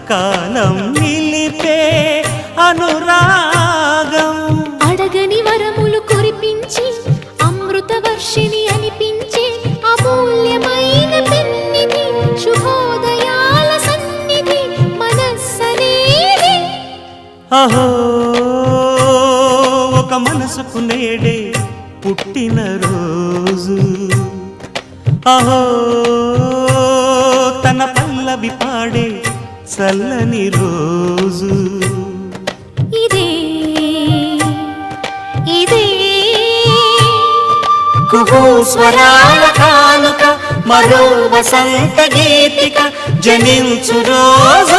కాలం నిలిపే అనురాగం అడగని వరములు కురిపించి అమృత వర్షిణి అనిపించే అమూల్యమైన పెన్నిధి శుభోదయాల సన్నిధి మనస్సనేది అహో ఒక మనసుకు నేడే పుట్టిన రోజు అహో తన పల్లవి పాడే చల్లని రోజు ఇదే ఇదే కుహూ స్వరాల కానుక మరో వసంత గీతిక జనించు రోజు